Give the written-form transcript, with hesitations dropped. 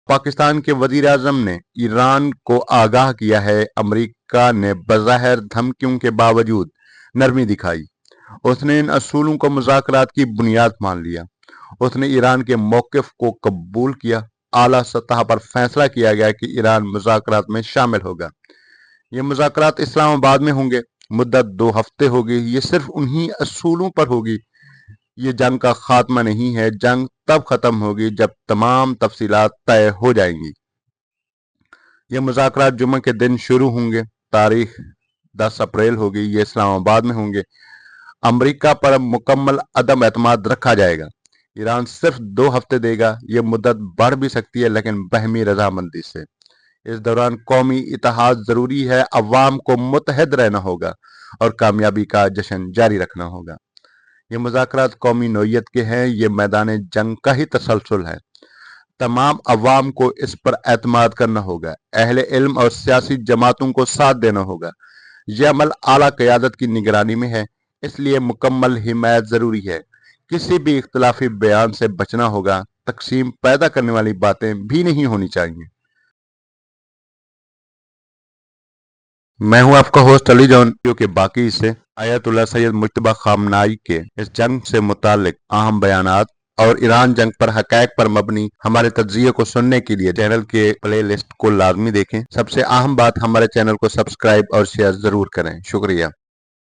पाकिस्तान के वजीर आजम ने ईरान को आगाह किया है, अमेरिका ने बज़ाहिर धमकियों के बावजूद नरमी दिखाई। उसने इन असूलों को मुज़ाकरात की बुनियाद मान लिया। उसने ईरान के मौक़िफ़ को कबूल किया। आला सतह पर फैसला किया गया कि ईरान मुज़ाकरात में शामिल होगा। ये मुज़ाकरात इस्लामाबाद में होंगे। मुद्दत 2 हफ्ते होगी। ये सिर्फ उन्हीं असूलों पर होगी। ये जंग का खात्मा नहीं है। जंग तब खत्म होगी जब तमाम तफसीलात तय हो जाएंगी। ये मुज़ाकरात जुम्मे के दिन शुरू होंगे। तारीख 10 अप्रैल होगी। ये इस्लामाबाद में होंगे। अमेरिका पर मुकम्मल अदम एतमाद रखा जाएगा। ईरान सिर्फ 2 हफ्ते देगा। ये मुद्दत बढ़ भी सकती है, लेकिन बहमी रजामंदी से। इस दौरान कौमी इत्तेहाद जरूरी है। अवाम को मुत्तहद रहना होगा और कामयाबी का जश्न जारी रखना होगा। ये मुज़ाकरात कौमी नौइयत के हैं। ये मैदान जंग का ही तसलसल है। तमाम अवाम को इस पर एतमाद करना होगा। अहले इल्म और सियासी जमातों को साथ देना होगा। यह अमल आला क़यादत की निगरानी में है, इसलिए मुकम्मल हिमायत जरूरी है। किसी भी इख्तिलाफी बयान से बचना होगा। तकसीम पैदा करने वाली बातें भी नहीं होनी चाहिए। मैं हूं आपका होस्ट अली जॉन। के बाकी हिस्से आयतुल्लाह सैयद मुज्तबा खामनाई के इस जंग से मुतालिक अहम बयानात और ईरान जंग पर हक़ाइक़ पर मबनी हमारे तज्ज़िये को सुनने के लिए चैनल के प्ले लिस्ट को लाजमी देखें। सबसे अहम बात, हमारे चैनल को सब्सक्राइब और शेयर जरूर करें। शुक्रिया।